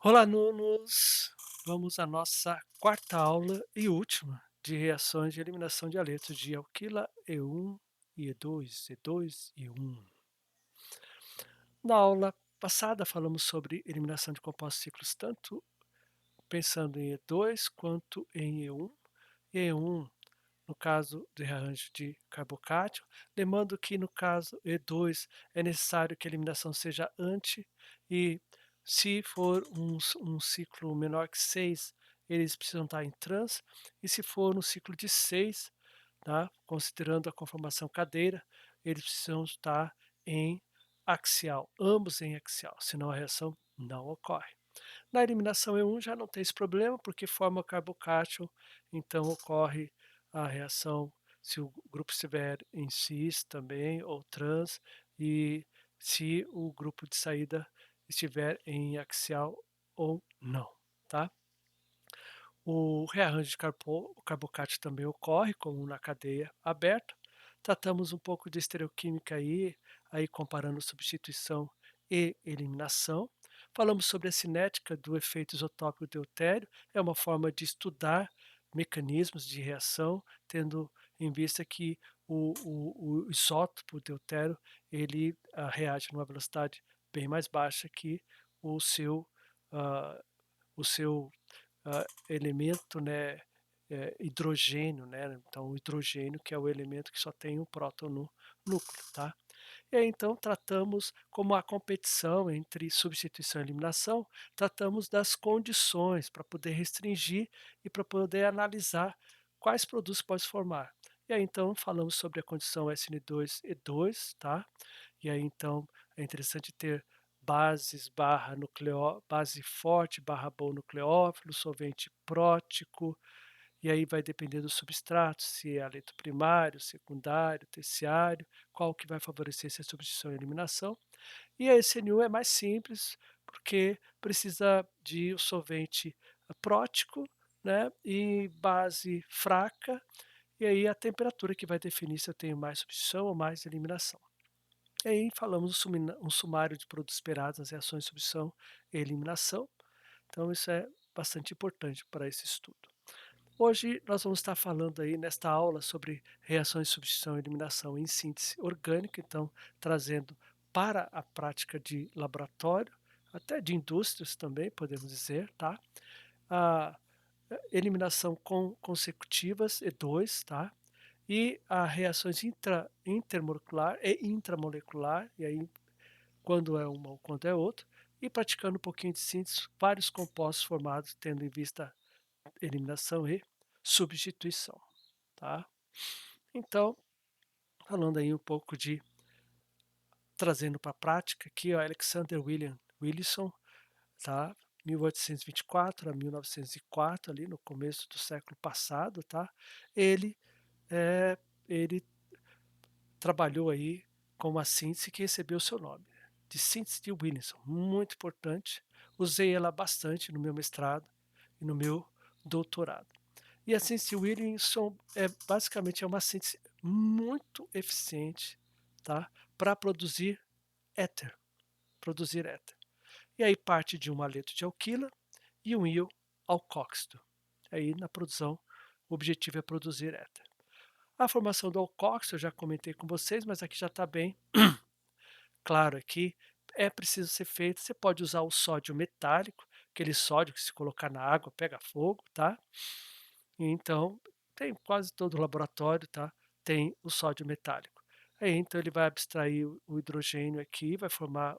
Olá, alunos! Vamos à nossa quarta aula e última de reações de eliminação de haletos de alquila E1 e E2, E2 e 1. Na aula passada falamos sobre eliminação de compostos ciclos, tanto pensando em E2 quanto em E1. E1, no caso de rearranjo de carbocátio, lembrando que no caso E2 é necessário que a eliminação seja anti e se for um ciclo menor que 6, eles precisam estar em trans, e se for no ciclo de 6, tá, considerando a conformação cadeira, eles precisam estar em axial, ambos em axial, senão a reação não ocorre. Na eliminação E1 já não tem esse problema, porque forma carbocátion, então ocorre a reação se o grupo estiver em cis também, ou trans, e se o grupo de saída estiver em axial ou não, tá? O rearranjo de carbocátil também ocorre, como na cadeia aberta. Tratamos um pouco de estereoquímica aí comparando substituição e eliminação. Falamos sobre a cinética do efeito isotópico deutério, é uma forma de estudar mecanismos de reação, tendo em vista que o isótopo deutério ele reage numa velocidade bem mais baixa que o seu, ah, o seu elemento, né, hidrogênio, né, então o hidrogênio que é o elemento que só tem um próton no núcleo, tá. E aí então tratamos como a competição entre substituição e eliminação, tratamos das condições para poder restringir e para poder analisar quais produtos pode formar. E aí então falamos sobre a condição SN2 E2, tá, e aí então é interessante ter bases barra nucleó base forte barra bom nucleófilo, solvente prótico, e aí vai depender do substrato, se é haleto primário, secundário, terciário, qual que vai favorecer se é substituição e eliminação. E a SNU é mais simples, porque precisa de o solvente prótico, né, e base fraca, e aí a temperatura que vai definir se eu tenho mais substituição ou mais eliminação. E aí falamos um sumário de produtos esperados nas reações de substituição e eliminação, então isso é bastante importante para esse estudo. Hoje nós vamos estar falando aí nesta aula sobre reações de substituição e eliminação em síntese orgânica, então trazendo para a prática de laboratório, até de indústrias também, podemos dizer, tá? A eliminação consecutivas, E2, tá? E a reações intermolecular e intramolecular, e aí quando é uma ou quando é outra, e praticando um pouquinho de síntese, vários compostos formados tendo em vista eliminação e substituição, tá? Então, falando aí um pouco de trazendo para a prática aqui, ó, Alexander William Wilson, tá? 1824 a 1904, ali no começo do século passado, tá? Ele, ele trabalhou aí com uma síntese que recebeu o seu nome, de síntese de Wilson, muito importante. Usei ela bastante no meu mestrado e no meu doutorado. E a síntese Williamson basicamente é uma síntese muito eficiente, tá, para produzir éter. E aí parte de um haleto de alquila e um íon alcóxido. Aí na produção, o objetivo é produzir éter. A formação do alcóxido eu já comentei com vocês, mas aqui já está bem claro aqui. É preciso ser feito. Você pode usar o sódio metálico, aquele sódio que se colocar na água pega fogo, tá? Então, tem quase todo o laboratório, tá? Tem o sódio metálico. Aí, então, ele vai abstrair o hidrogênio aqui, vai formar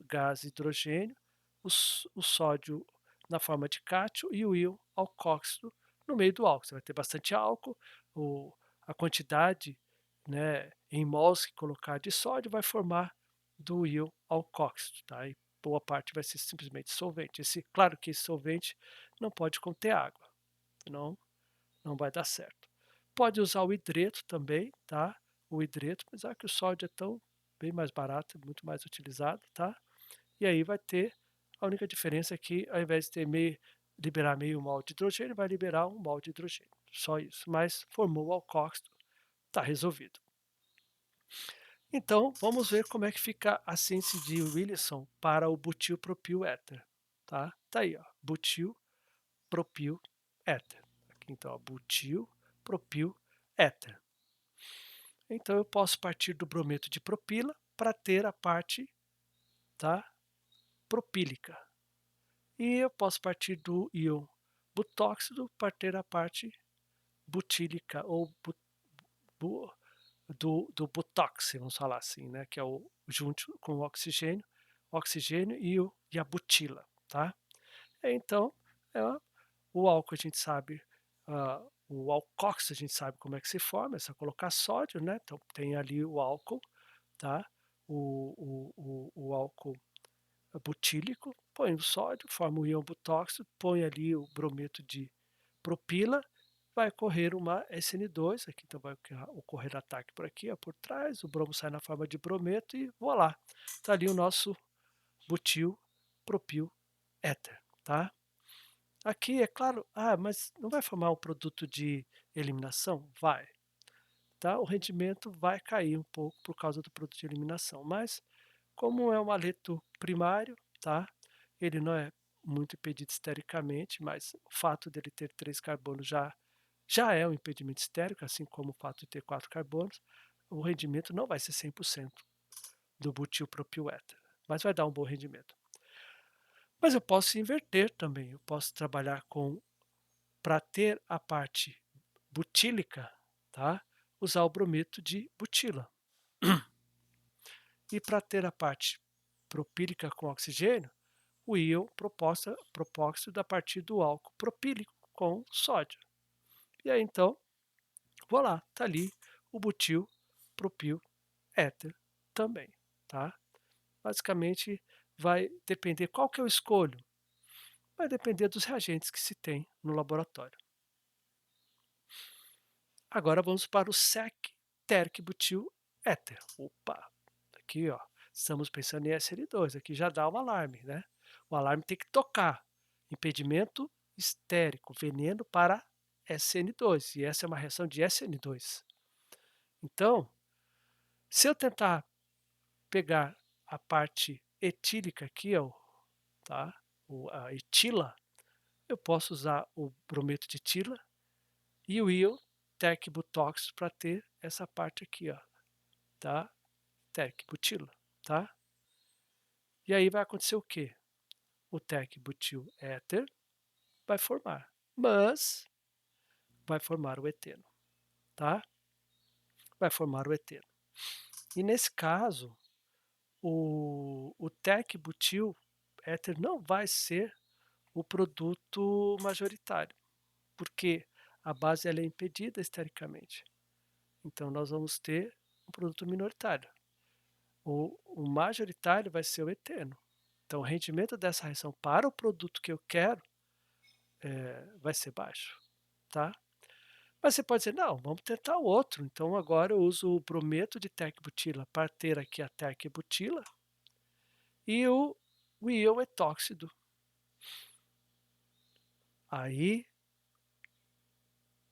gás hidrogênio, o sódio na forma de cátio e o íon alcóxido no meio do álcool. Você vai ter bastante álcool, o, a quantidade, né, em mols que colocar de sódio vai formar do íon alcóxido, tá? E boa parte vai ser simplesmente solvente. Claro que esse solvente não pode conter água, senão não vai dar certo. Pode usar o hidreto também, tá? O hidreto, apesar que o sódio é tão bem mais barato, muito mais utilizado, tá? E aí vai ter, a única diferença é que ao invés de ter liberar meio mol de hidrogênio, vai liberar um mol de hidrogênio. Só isso. Mas formou o alcóxido, está resolvido. Então, vamos ver como é que fica a síntese de Wilson para o butilpropil éter. tá? Tá aí, ó, butil, propil, éter. Aqui então, ó, butil, propil, éter. Então eu posso partir do brometo de propila para ter a parte, tá, propílica. E eu posso partir do íon butóxido para ter a parte butílica ou bu do botox, vamos falar assim, né, que é o junto com o oxigênio e a butila, tá. Então, é o álcool a gente sabe, o alcoóxido a gente sabe como é que se forma, é só colocar sódio, né, então tem ali o álcool, tá, o álcool butílico, põe o sódio, forma o íon butóxido, põe ali o brometo de propila, vai correr uma SN2, aqui então vai ocorrer ataque por aqui, ó, por trás, o bromo sai na forma de brometo e voilá, está ali o nosso butil, propil, éter, tá? Aqui é claro, mas não vai formar um produto de eliminação? Vai, tá? O rendimento vai cair um pouco por causa do produto de eliminação, mas como é um haleto primário, tá? Ele não é muito impedido estericamente, mas o fato dele ter 3 carbonos já é um impedimento estérico, assim como o fato de ter 4 carbonos. O rendimento não vai ser 100% do butilpropiléter, mas vai dar um bom rendimento. Mas eu posso inverter também, eu posso trabalhar com, para ter a parte butílica, tá? Usar o brometo de butila. E para ter a parte propílica com oxigênio, o íon propósito a partir do álcool propílico com sódio. E aí então, voilá, tá ali o butil, propil, éter também, tá? Basicamente vai depender qual que eu escolho, vai depender dos reagentes que se tem no laboratório. Agora vamos para o SEC térquibutil butil éter. Opa, aqui ó, estamos pensando em SN2, aqui já dá um alarme, né? O alarme tem que tocar. Impedimento estérico, veneno para SN2, e essa é uma reação de SN2. Então, se eu tentar pegar a parte etílica aqui, ó, tá? A etila, eu posso usar o brometo de etila e o íon tecbutóxido para ter essa parte aqui, ó, tá? Tecbutila, tá? E aí vai acontecer o quê? O tecbutil éter vai formar, mas vai formar o eteno, tá? Vai formar o eteno. E nesse caso, o tecbutil éter não vai ser o produto majoritário, porque a base ela é impedida estericamente. Então nós vamos ter um produto minoritário. O majoritário vai ser o eteno. Então o rendimento dessa reação para o produto que eu quero vai ser baixo, tá? Mas você pode dizer, não, vamos tentar o outro. Então agora eu uso o brometo de tecbutila para ter aqui a tecbutila e o íon etóxido. Aí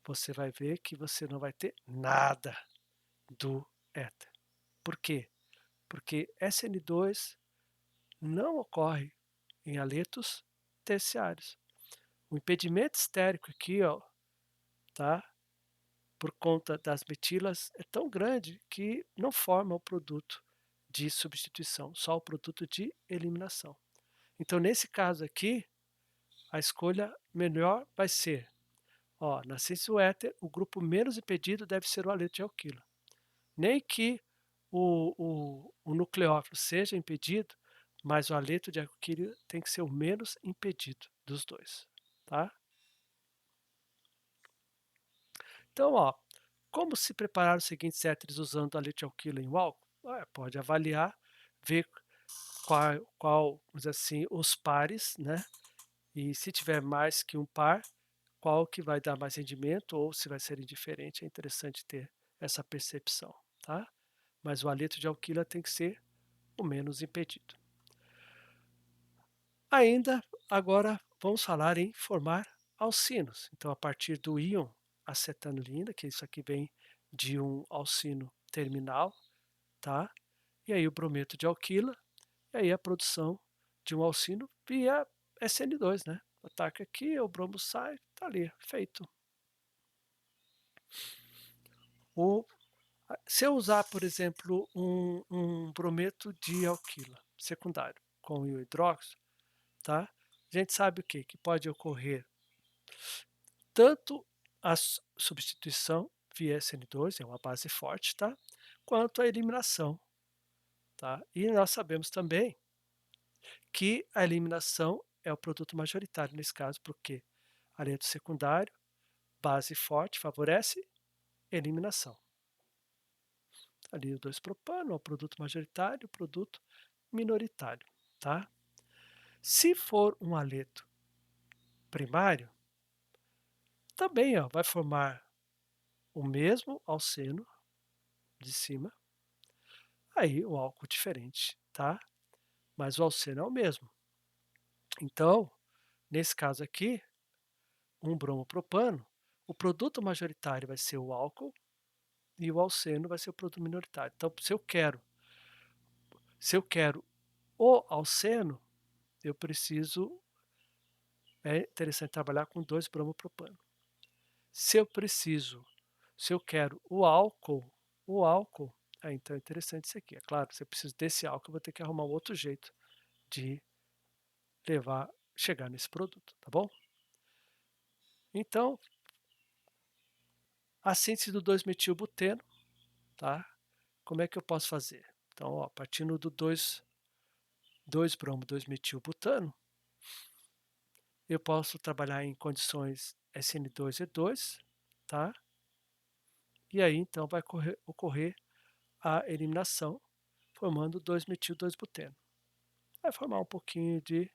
você vai ver que você não vai ter nada do éter. Por quê? Porque SN2 não ocorre em haletos terciários. O impedimento estérico aqui, ó, tá? Por conta das metilas é tão grande que não forma o produto de substituição, só o produto de eliminação. Então, nesse caso aqui, a escolha melhor vai ser, ó, na ciência éter, o grupo menos impedido deve ser o haleto de alquila. Nem que o nucleófilo seja impedido, mas o haleto de alquila tem que ser o menos impedido dos dois, tá? Então, ó, como se preparar os seguintes éteres usando aletilalquila em álcool? Pode avaliar, ver vamos dizer assim, os pares, né? E se tiver mais que um par, qual que vai dar mais rendimento ou se vai ser indiferente. É interessante ter essa percepção, tá? Mas o haleto de alquila tem que ser o menos impedido. Ainda agora vamos falar em formar alcinos. Então, a partir do íon acetanilina, que isso aqui vem de um alcino terminal, tá? E aí o brometo de alquila, e aí a produção de um alcino via SN2, né. Ataca aqui, o bromo sai, tá ali, feito. O Se eu usar, por exemplo, um brometo de alquila secundário com o hidróxido, tá, a gente sabe o quê? Que pode ocorrer tanto a substituição via SN2, é uma base forte, tá, quanto a eliminação, tá. E nós sabemos também que a eliminação é o produto majoritário nesse caso, porque aleto secundário, base forte, favorece eliminação. Ali o 2-propano é o produto majoritário, o produto minoritário, tá. Se for um aleto primário, também, ó, vai formar o mesmo alceno de cima, aí o álcool diferente, tá, mas o alceno é o mesmo. Então, nesse caso aqui, um bromopropano, o produto majoritário vai ser o álcool e o alceno vai ser o produto minoritário. Então, se eu quero o alceno, eu preciso é interessante trabalhar com 2 bromopropano. Se eu preciso se eu quero o álcool, então é interessante isso aqui. É claro, se eu preciso desse álcool, eu vou ter que arrumar um outro jeito de chegar nesse produto, tá bom? Então, a síntese do 2-metilbuteno, tá? Como é que eu posso fazer? Então, ó, partindo do 2,2-bromo 2-metilbutano, eu posso trabalhar em condições SN2E2, tá? E aí, então, vai ocorrer a eliminação, formando 2-metil-2-buteno. Vai formar um pouquinho de...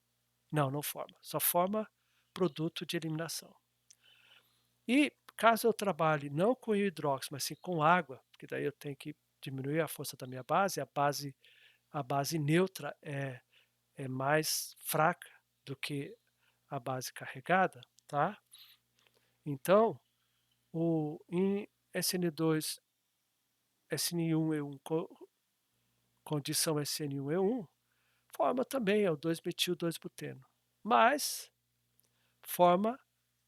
Não, não forma, só forma produto de eliminação. E caso eu trabalhe não com hidróxido, mas sim com água, porque daí eu tenho que diminuir a força da minha base, a base neutra é mais fraca do que a base carregada, tá? Então, em SN2, SN1E1, condição SN1E1, forma também é o 2-metil-2-buteno, mas forma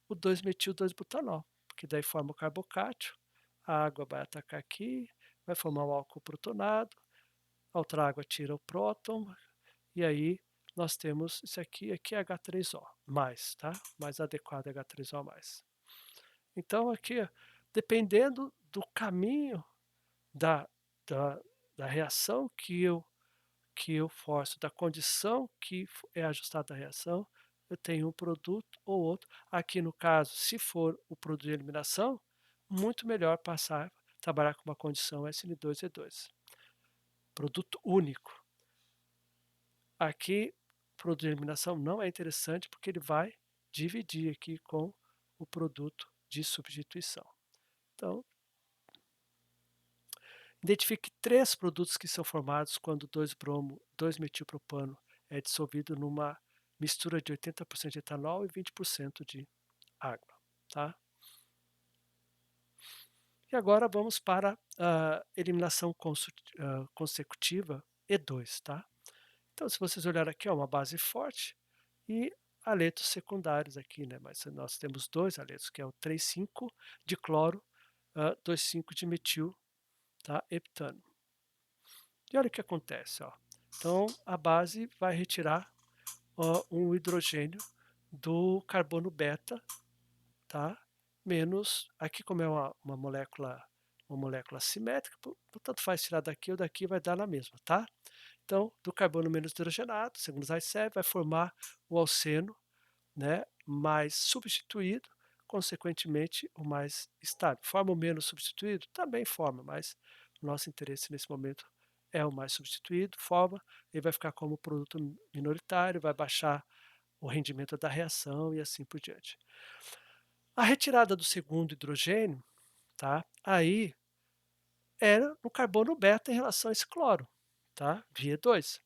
o 2-metil-2-butanol, porque daí forma o carbocátio, a água vai atacar aqui, vai formar o álcool protonado, a outra água tira o próton, e aí nós temos isso aqui é H3O+, tá? Mais adequado é H3O+. Então aqui, ó, dependendo do caminho da, da, da reação que eu forço, da condição que é ajustada a reação, eu tenho um produto ou outro. Aqui no caso, se for o produto de eliminação, muito melhor trabalhar com uma condição SN2E2. Produto único. Aqui, o produto de eliminação não é interessante porque ele vai dividir aqui com o produto de substituição. Então, identifique 3 produtos que são formados quando 2-bromo, 2-metilpropano é dissolvido numa mistura de 80% de etanol e 20% de água, tá? E agora vamos para a eliminação consecutiva E2, tá? Então, se vocês olharem aqui, é uma base forte e aletos secundários aqui, né? Mas nós temos 2 aletos, que é o 3,5 de cloro, 2,5 de metil, tá? Heptano. E olha o que acontece, ó. Então, a base vai retirar um hidrogênio do carbono beta, tá? Menos, aqui como é uma molécula simétrica, tanto faz tirar daqui ou daqui, vai dar na mesma, tá? Então, do carbono menos hidrogenado, segundo Zaitsev, vai formar o alceno, né, mais substituído, consequentemente o mais estável. Forma o menos substituído? Também forma, mas o nosso interesse nesse momento é o mais substituído, forma, ele vai ficar como produto minoritário, vai baixar o rendimento da reação e assim por diante. A retirada do segundo hidrogênio, tá? Aí era no carbono beta em relação a esse cloro, tá? Via 2.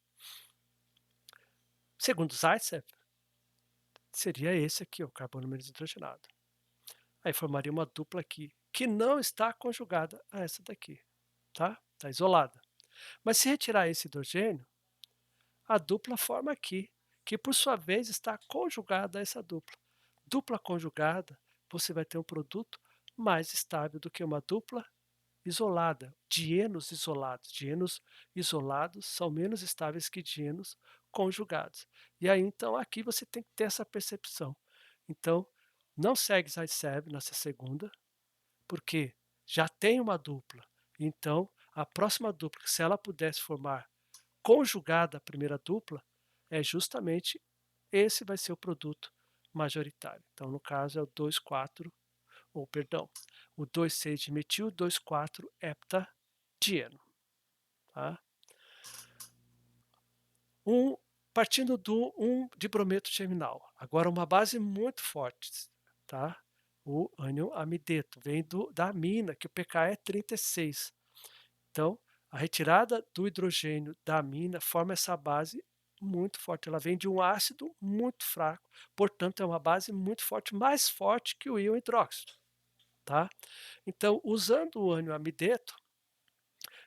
Segundo Zaitsev, seria esse aqui, o carbono menos hidrogenado. Aí formaria uma dupla aqui, que não está conjugada a essa daqui, tá? Está isolada. Mas se retirar esse hidrogênio, a dupla forma aqui, que por sua vez está conjugada a essa dupla. Dupla conjugada, você vai ter um produto mais estável do que uma dupla isolada, dienos isolados. Dienos isolados são menos estáveis que dienos conjugados. E aí, então, aqui você tem que ter essa percepção. Então, não segue side nessa segunda, porque já tem uma dupla. Então, a próxima dupla, se ela pudesse formar conjugada à primeira dupla, é justamente esse vai ser o produto majoritário. Então, no caso, é o 2,4, ou perdão, o 2,6 dimetil, 2,4 heptadieno. Tá? Um, partindo do 1-dibrometo germinal. Agora, uma base muito forte, tá? O ânion amideto, vem da amina, que o pKa é 36. Então, a retirada do hidrogênio da amina forma essa base muito forte. Ela vem de um ácido muito fraco, portanto, é uma base muito forte, mais forte que o íon hidróxido. Tá? Então, usando o ânion amideto,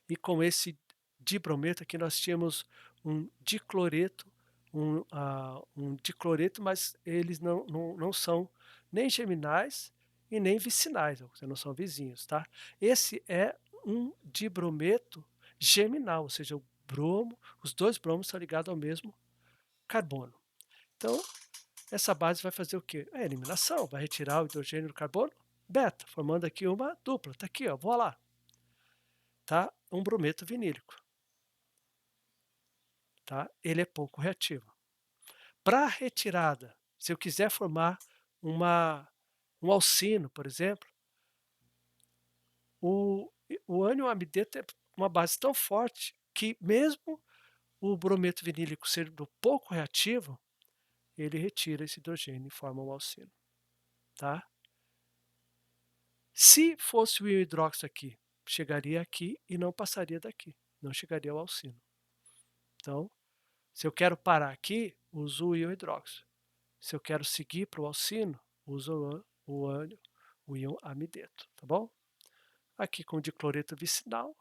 e com esse dibrometo aqui nós tínhamos um dicloreto, um dicloreto, mas eles não são nem geminais e nem vicinais, ou seja, não são vizinhos, tá? Esse é um dibrometo geminal, ou seja, o bromo, os dois bromos estão ligados ao mesmo carbono. Então, essa base vai fazer o quê? A eliminação, vai retirar o hidrogênio do carbono beta, formando aqui uma dupla. Tá aqui, ó, vou lá, tá? Um brometo vinílico. Tá? Ele é pouco reativo. Para retirada, se eu quiser formar uma, um alcino, por exemplo, o, o ânion amideto é uma base tão forte que mesmo o brometo vinílico sendo pouco reativo, ele retira esse hidrogênio e forma um alcino. Tá? Se fosse o íon hidróxido aqui, chegaria aqui e não passaria daqui, não chegaria ao alcino. Então, se eu quero parar aqui, uso o íon hidróxido. Se eu quero seguir para o alcino, uso o ânion, o íon amideto, tá bom? Aqui com o dicloreto vicinal,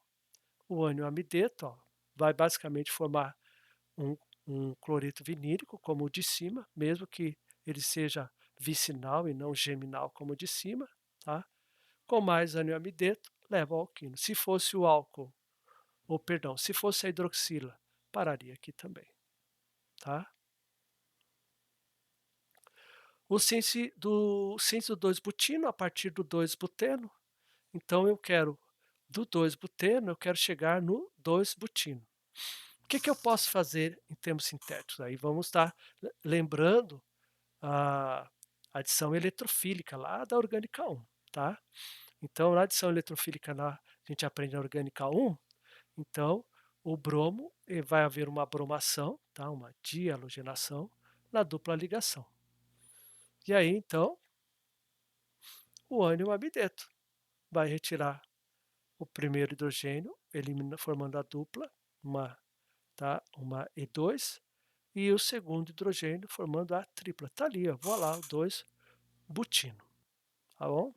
o ânion amideto ó, vai basicamente formar um, um cloreto vinílico, como o de cima, mesmo que ele seja vicinal e não geminal como o de cima, tá? Com mais ânion amideto, leva ao alquino. Se fosse o álcool, ou perdão, se fosse a hidroxila, pararia aqui também, tá? O síntese do 2-butino a partir do 2-buteno. Então eu quero do 2-buteno, eu quero chegar no 2-butino. O que, que eu posso fazer em termos sintéticos? Aí vamos estar lembrando a adição eletrofílica lá da orgânica 1, tá? Então, na adição eletrofílica a gente aprende na orgânica 1, então o bromo vai haver uma bromação, tá? Uma dihalogenação na dupla ligação. E aí, então, o ânion amideto vai retirar o primeiro hidrogênio, formando a dupla, uma E2, e o segundo hidrogênio formando a tripla. Está ali, ó, vou lá, o 2-butino. Tá bom?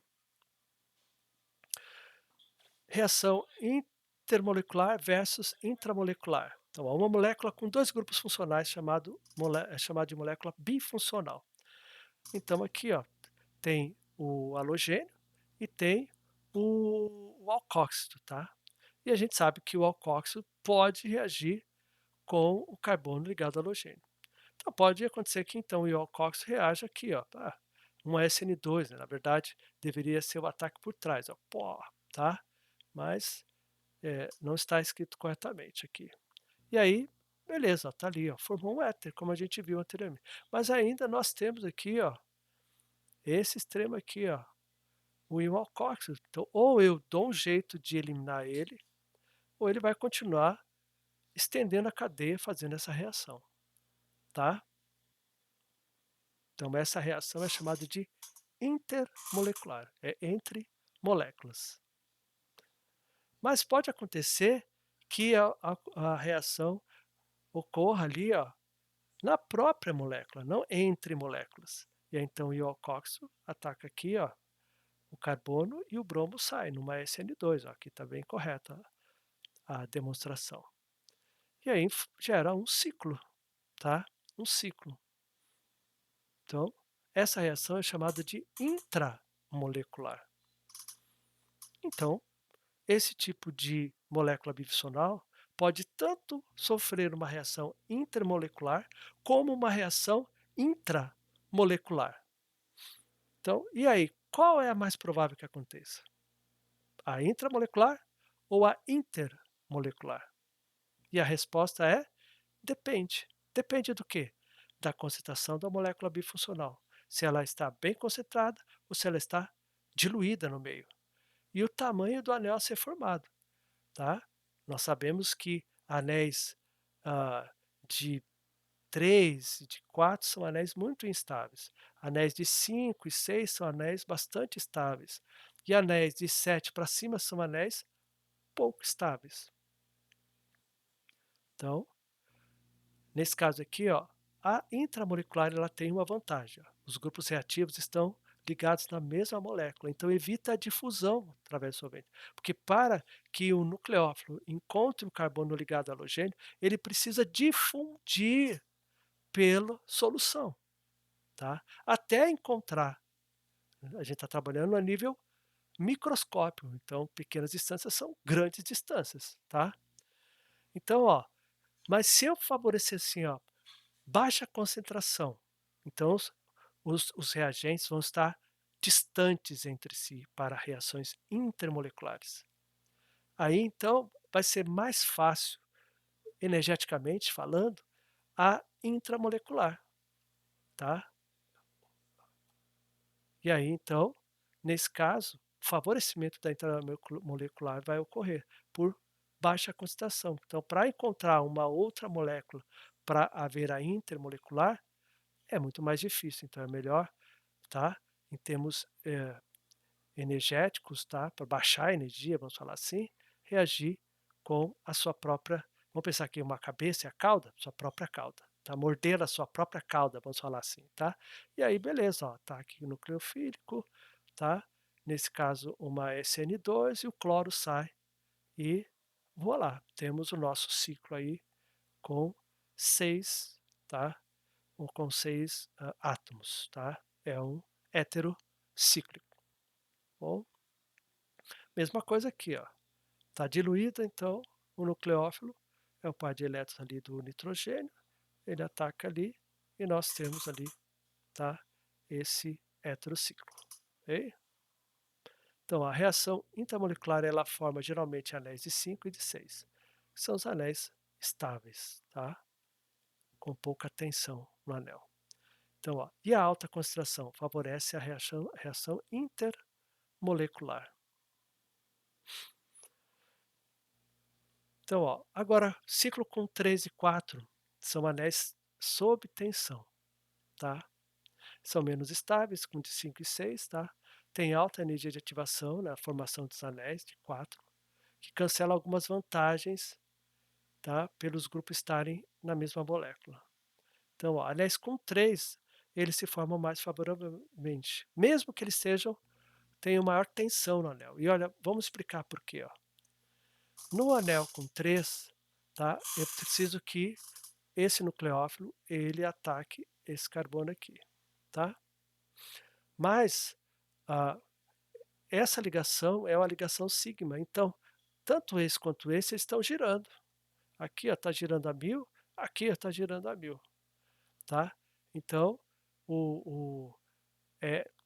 Reação intermolecular versus intramolecular. Então, uma molécula com dois grupos funcionais é chamado de molécula bifuncional. Então, aqui ó, tem o halogênio e tem o alcóxido, tá? E a gente sabe que o alcóxido pode reagir com o carbono ligado ao halogênio. Então pode acontecer que então o alcóxido reaja aqui, ó, tá? Uma SN2, né? Na verdade deveria ser o ataque por trás, ó, pó, tá? Mas não está escrito corretamente aqui. E aí, beleza, ó, tá ali, ó, formou um éter, como a gente viu anteriormente. Mas ainda nós temos aqui, ó, esse extremo aqui, ó, o íon alcóxido. Então, ou eu dou um jeito de eliminar ele, ou ele vai continuar estendendo a cadeia fazendo essa reação, tá? Então essa reação é chamada de intermolecular, é entre moléculas. Mas pode acontecer que a reação ocorra ali ó, na própria molécula, não entre moléculas. E aí, então o alcóxido ataca aqui ó, o carbono e o bromo sai numa SN2. Ó, aqui está bem correta a demonstração. E aí gera um ciclo, tá? Um ciclo. Então, essa reação é chamada de intramolecular. Então, esse tipo de molécula bifuncional pode tanto sofrer uma reação intermolecular como uma reação intramolecular. Então, e aí, qual é a mais provável que aconteça? A intramolecular ou a intermolecular? E a resposta é depende. Depende do quê? Da concentração da molécula bifuncional. Se ela está bem concentrada ou se ela está diluída no meio. E o tamanho do anel a ser formado, tá? Nós sabemos que anéis ah, de 3 e de 4 são anéis muito instáveis. Anéis de 5 e 6 são anéis bastante estáveis. E anéis de 7 para cima são anéis pouco estáveis. Então, nesse caso aqui, ó, a intramolecular ela tem uma vantagem. Ó. Os grupos reativos estão ligados na mesma molécula, então evita a difusão através do solvente. Porque para que o nucleófilo encontre um carbono ligado a halogênio, ele precisa difundir pela solução, tá? Até encontrar. A gente está trabalhando a nível microscópio, então pequenas distâncias são grandes distâncias, tá? Então, ó, mas se eu favorecer assim, ó, baixa concentração, então os reagentes vão estar distantes entre si para reações intermoleculares. Aí então vai ser mais fácil, energeticamente falando, a intramolecular, tá? E aí então, nesse caso, o favorecimento da intramolecular vai ocorrer por baixa concentração. Então, para encontrar uma outra molécula para haver a intermolecular, é muito mais difícil. Então, é melhor, tá? Em termos energéticos, tá? Para baixar a energia, vamos falar assim, reagir com a sua própria. Vamos pensar aqui uma cabeça e a cauda, sua própria cauda. Tá? Morder a sua própria cauda, vamos falar assim, tá? E aí, beleza, ó, tá aqui o nucleofílico, tá? Nesse caso, uma SN2 e o cloro sai e voilá, temos o nosso ciclo aí com 6, tá? Ou com 6 átomos, tá? É um heterocíclico. Bom, mesma coisa aqui, ó. Está diluída, então o nucleófilo é o par de elétrons ali do nitrogênio, ele ataca ali e nós temos ali, tá? Esse heterociclo, ok? Então a reação intermolecular ela forma geralmente anéis de 5 e de 6, que são os anéis estáveis, tá? Com pouca tensão no anel. Então, ó, e a alta concentração favorece a reação intermolecular. Então, ó, agora, ciclo com 3 e 4 são anéis sob tensão, tá? São menos estáveis, com de 5 e 6, tá? Tem alta energia de ativação na formação dos anéis de 4, que cancela algumas vantagens, tá? Pelos grupos estarem na mesma molécula. Então, ó, anéis com 3, eles se formam mais favoravelmente, mesmo que eles tenham maior tensão no anel. E olha, vamos explicar por quê, ó. No anel com 3, tá? Eu preciso que esse nucleófilo ele ataque esse carbono aqui, tá? Mas essa ligação é uma ligação sigma, então tanto esse quanto esse estão girando. Aqui está girando a 1000, aqui está girando a 1000, tá? Então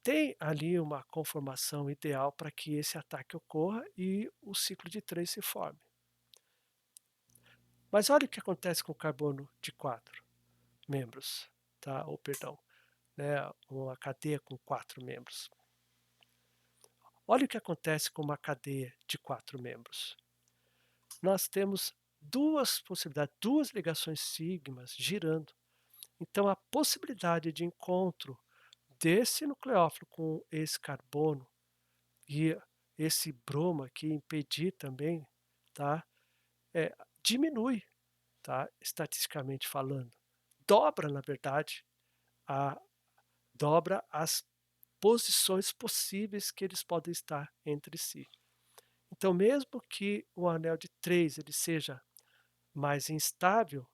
tem ali uma conformação ideal para que esse ataque ocorra e o ciclo de 3 se forme. Mas olha o que acontece com o carbono de 4 membros, tá? Ou perdão, né, uma cadeia com 4 membros. Olha o que acontece com uma cadeia de 4 membros. Nós temos duas possibilidades, duas ligações sigmas girando. Então, a possibilidade de encontro desse nucleófilo com esse carbono e esse bromo aqui impedir também, tá? Diminui, tá? Estatisticamente falando. Dobra, na verdade, a, dobra as posições possíveis que eles podem estar entre si. Então, mesmo que o anel de 3 ele seja mais instável,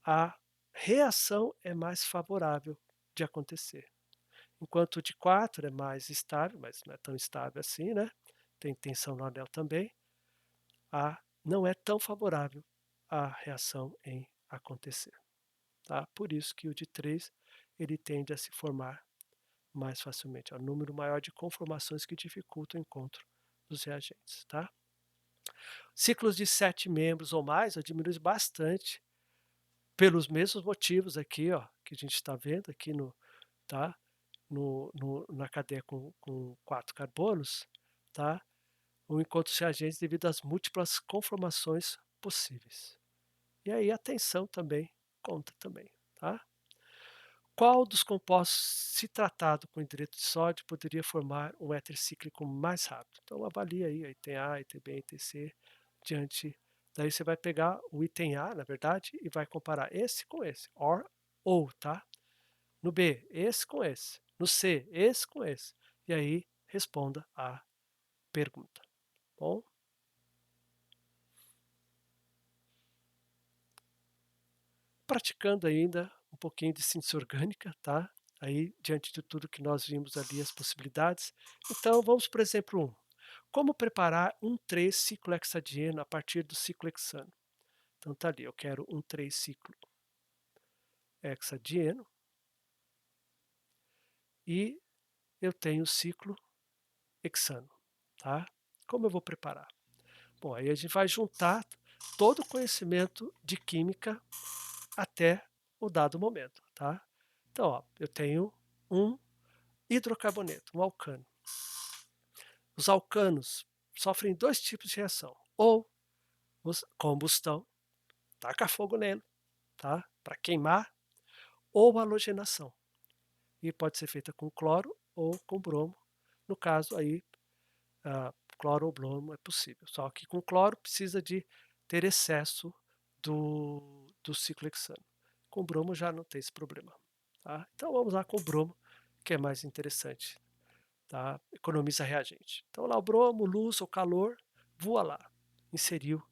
a reação é mais favorável de acontecer. Enquanto o de 4 é mais estável, mas não é tão estável assim, né, tem tensão no anel também, não é tão favorável a reação em acontecer, tá. Por isso que o de 3 ele tende a se formar mais facilmente, é o número maior de conformações que dificultam o encontro dos reagentes, tá. Ciclos de 7 membros ou mais, diminui bastante, pelos mesmos motivos aqui, ó, que a gente está vendo aqui no tá, na cadeia com 4 carbonos, tá, o encontro de reagentes devido às múltiplas conformações possíveis. E aí a tensão também conta também, tá. Qual dos compostos, se tratado com hidreto de sódio, poderia formar um éter cíclico mais rápido? Então avalia aí item A, item B, item C, diante daí você vai pegar o item A, na verdade, e vai comparar esse com esse, OR ou, tá. No B, esse com esse. No C, esse com esse. E aí responda a pergunta, bom? Praticando ainda um pouquinho de síntese orgânica, tá? Aí, diante de tudo que nós vimos ali, as possibilidades. Então, vamos por exemplo 1. Como preparar um 3-ciclohexadieno a partir do ciclo hexano? Então tá ali, eu quero um 3-ciclohexadieno e eu tenho o ciclo hexano, tá? Como eu vou preparar? Bom, aí a gente vai juntar todo o conhecimento de química até o dado momento, tá? Então, ó, eu tenho um hidrocarboneto, um alcano. Os alcanos sofrem dois tipos de reação, ou combustão, taca fogo nele, tá? Para queimar, ou halogenação. E pode ser feita com cloro ou com bromo. No caso aí, cloro ou bromo é possível. Só que com cloro precisa de ter excesso do ciclo hexano. Com bromo já não tem esse problema. Tá? Então vamos lá com o bromo, que é mais interessante. Tá? Economiza reagente. Então lá o bromo, luz ou calor, voa lá. Inseriu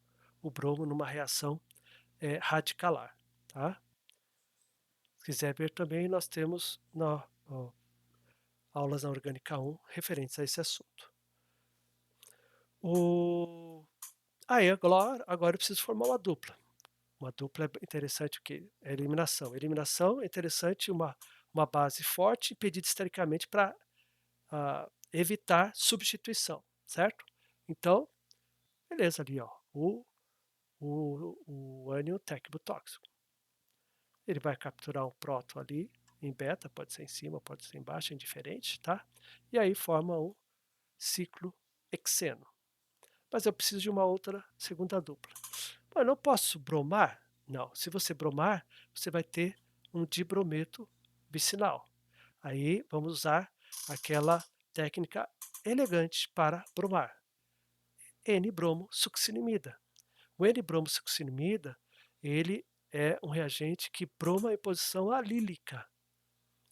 o bromo numa reação radicalar. Tá? Se quiser ver também, nós temos aulas na Orgânica 1 referentes a esse assunto. Aí agora eu preciso formar uma dupla. Uma dupla é interessante o quê? É eliminação. Eliminação é interessante uma base forte impedida estericamente para evitar substituição, certo? Então, beleza ali, ó, o ânion tecbotóxico. Ele vai capturar um próton ali em beta, pode ser em cima, pode ser embaixo, é indiferente, tá? E aí forma um ciclo hexeno. Mas eu preciso de uma outra segunda dupla. Pô, eu não posso bromar? Não. Se você bromar, você vai ter um dibrometo vicinal. Aí vamos usar aquela técnica elegante para bromar. N-bromo-succinimida. O N-bromo-succinimida, ele é um reagente que broma em posição alílica.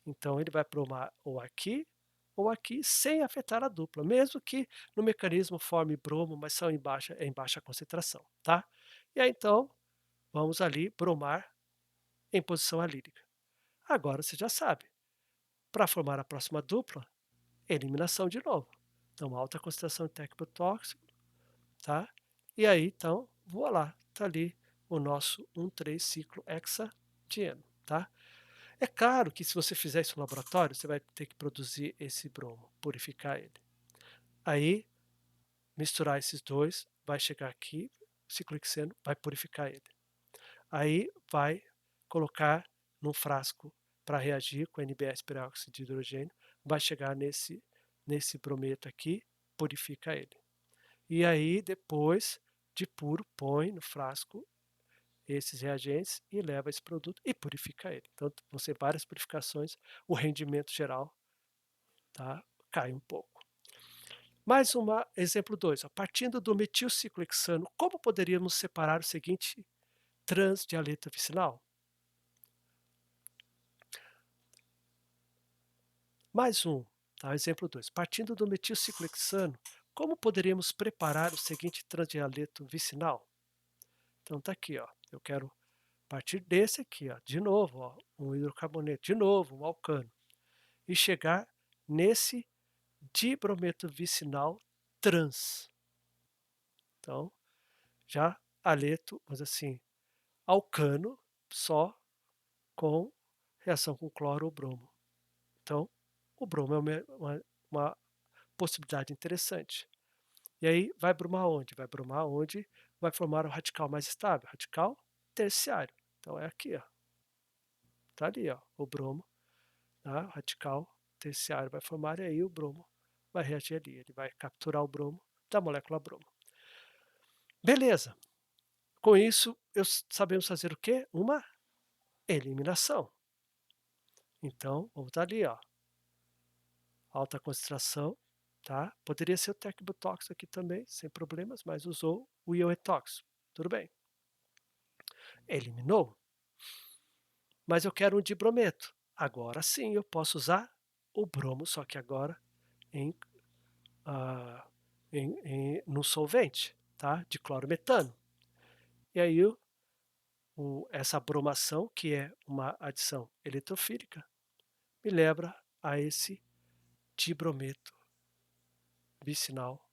Então ele vai bromar ou aqui, sem afetar a dupla, mesmo que no mecanismo forme bromo, mas são em baixa concentração, tá? E aí então, vamos ali bromar em posição alílica. Agora você já sabe, para formar a próxima dupla, eliminação de novo. Então, alta concentração de tecnotóxico, tá? E aí então, voa lá, tá ali o nosso 1,3-ciclo hexadieno, tá? É claro que se você fizer isso no laboratório, você vai ter que produzir esse bromo, purificar ele. Aí, misturar esses dois, vai chegar aqui, ciclohexeno, vai purificar ele. Aí vai colocar num frasco para reagir com NBS peróxido de hidrogênio, vai chegar nesse brometo aqui, purifica ele. E aí depois de puro põe no frasco esses reagentes e leva esse produto e purifica ele. Então vão ser várias purificações, o rendimento geral, tá, cai um pouco. Mais um exemplo 2. Partindo do metilciclohexano, como poderíamos separar o seguinte transdialeto vicinal? Mais um, tá? Exemplo 2. Partindo do metilciclohexano, como poderíamos preparar o seguinte transdialeto vicinal? Então tá aqui, ó. Eu quero partir desse aqui, ó, de novo, ó, um hidrocarboneto, de novo, um alcano, e chegar nesse dibrometo vicinal trans. Então, já aleto, mas assim, alcano só com reação com cloro ou bromo. Então, o bromo é uma possibilidade interessante. E aí vai brumar onde? Vai brumar onde vai formar o radical mais estável, radical terciário. Então é aqui, ó. Tá ali, ó, o bromo, tá? O radical terciário vai formar e aí o bromo vai reagir ali. Ele vai capturar o bromo da molécula bromo. Beleza. Com isso, sabemos fazer o quê? Uma eliminação. Então, vamos estar ali, ó. Alta concentração, tá? Poderia ser o tecbotox aqui também, sem problemas, mas usou o ioetox. Tudo bem. Eliminou. Mas eu quero um dibrometo. Agora sim eu posso usar o bromo, só que agora em, ah, no solvente, tá? De clorometano. E aí essa bromação, que é uma adição eletrofílica, me leva a esse dibrometo vicinal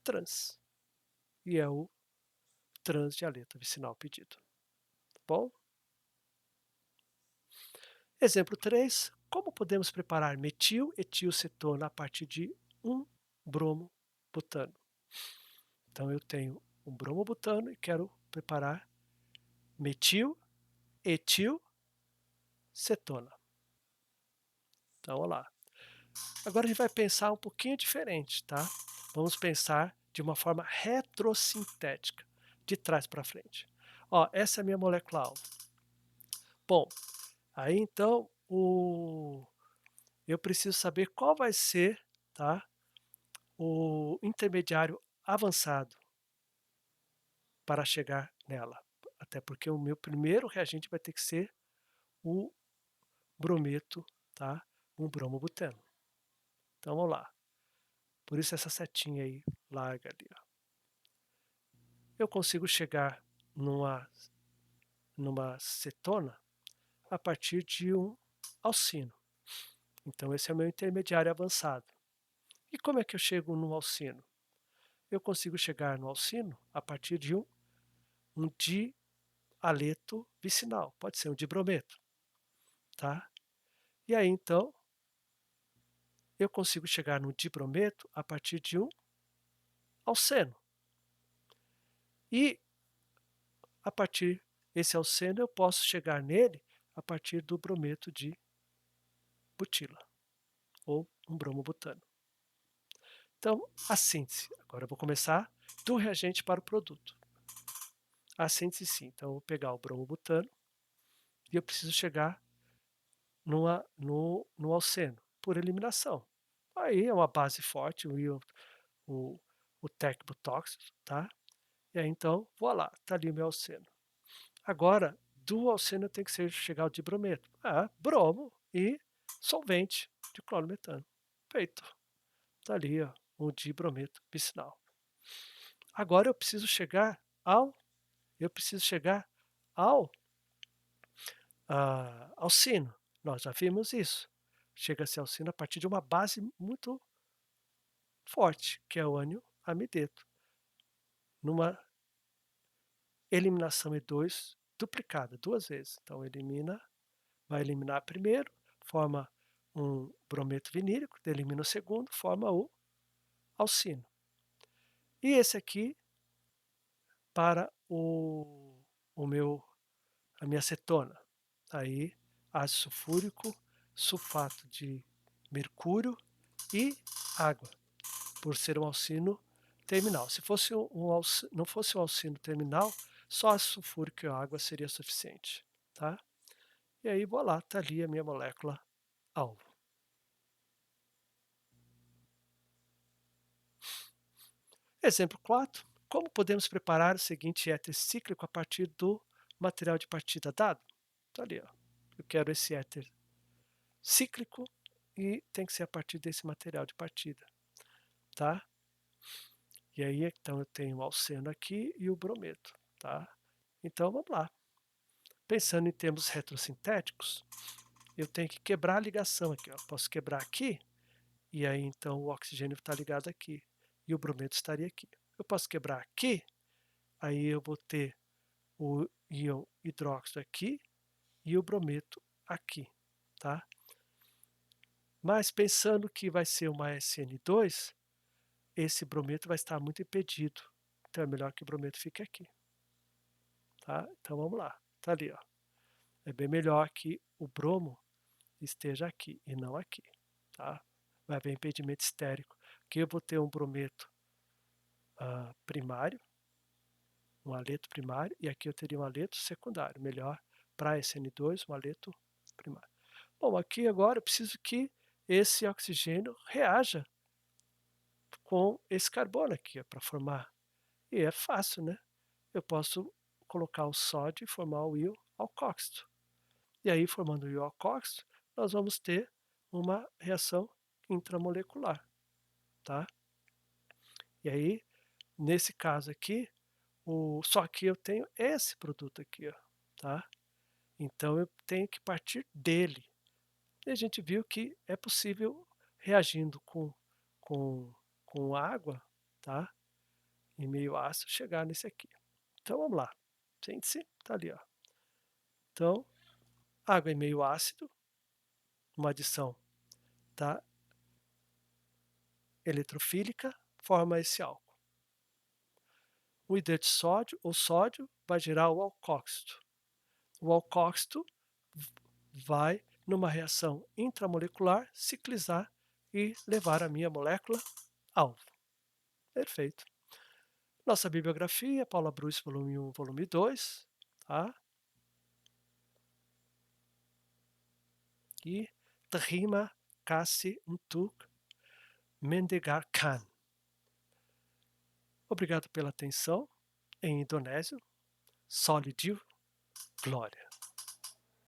trans. E é o trans de aleto vicinal pedido. Tá bom? Exemplo 3. Como podemos preparar metil-etilcetona a partir de um bromo butano? Então eu tenho um bromobutano e quero preparar metil-etilcetona. Então, olha lá. Agora a gente vai pensar um pouquinho diferente, tá? Vamos pensar de uma forma retrosintética, de trás para frente. Ó, essa é a minha molécula alvo. Bom, aí então eu preciso saber qual vai ser, tá, o intermediário avançado para chegar nela. Até porque o meu primeiro reagente vai ter que ser o brometo, tá? Um bromobutano. Então vamos lá. Por isso essa setinha aí larga ali. Ó. Eu consigo chegar numa cetona a partir de um alcino. Então esse é o meu intermediário avançado. E como é que eu chego no alcino? Eu consigo chegar no alcino a partir de um dialeto vicinal. Pode ser um dibrometo, tá? E aí então eu consigo chegar no dibrometo a partir de um alceno. E a partir desse alceno eu posso chegar nele a partir do brometo de butila, ou um bromobutano. Então, a síntese. Agora eu vou começar do reagente para o produto. A síntese sim. Então eu vou pegar o bromobutano e eu preciso chegar no alceno, por eliminação. Aí é uma base forte, o, o tecbotox, tá? E aí então, voilá, tá ali o meu alceno. Agora, do alceno tem que chegar ao dibrometo. Bromo e solvente de clorometano. Feito. Tá ali, ó, o dibrometo vicinal. Agora eu preciso chegar ao, ao sino. Nós já vimos isso. Chega-se ao sino a partir de uma base muito forte, que é o ânion amideto. Numa eliminação E2 duplicada, duas vezes. Então vai eliminar primeiro, forma um brometo vinílico, elimina o segundo, forma o alcino. E esse aqui para a minha acetona. Aí, ácido sulfúrico, sulfato de mercúrio e água, por ser um alcino terminal. Se fosse não fosse um alcino terminal, só ácido sulfúrico e água seria suficiente. Tá? E aí, vou lá, está ali a minha molécula alvo. Exemplo 4. Como podemos preparar o seguinte éter cíclico a partir do material de partida dado? Está ali, ó. Eu quero esse éter cíclico e tem que ser a partir desse material de partida, tá? E aí, então, eu tenho o alceno aqui e o brometo, tá? Então, vamos lá. Pensando em termos retrosintéticos, eu tenho que quebrar a ligação aqui, ó. Posso quebrar aqui, e aí então o oxigênio está ligado aqui, e o brometo estaria aqui. Eu posso quebrar aqui, aí eu vou ter o íon hidróxido aqui e o brometo aqui, tá? Mas pensando que vai ser uma SN2, esse brometo vai estar muito impedido. Então é melhor que o brometo fique aqui, tá? Então vamos lá, tá ali, ó. É bem melhor que o bromo esteja aqui e não aqui, tá? Vai haver impedimento estérico. Aqui eu vou ter um brometo primário, um aleto primário, e aqui eu teria um aleto secundário. Melhor para SN2, um aleto primário. Bom, aqui agora eu preciso que esse oxigênio reaja com esse carbono aqui para formar. E é fácil, né? Eu posso colocar o sódio e formar o íon alcóxido. E aí, formando o íon alcóxido, nós vamos ter uma reação intramolecular, tá? E aí, nesse caso aqui, só que eu tenho esse produto aqui, ó, tá? Então eu tenho que partir dele. E a gente viu que é possível, reagindo com, com água, tá? Em meio ácido, chegar nesse aqui. Então vamos lá. Síntese, tá ali, ó. Então, água em meio ácido, uma adição, tá? Eletrofílica, forma esse álcool. O hidreto de sódio, ou sódio, vai gerar o alcóxido. O alcóxido vai, numa reação intramolecular, ciclizar e levar a minha molécula alvo. Perfeito. Nossa bibliografia, Paula Bruce, volume 1, volume 2, tá? E Trima Kassi Untuk Mendegar Khan. Obrigado pela atenção. Em indonésio, Solidio Glória.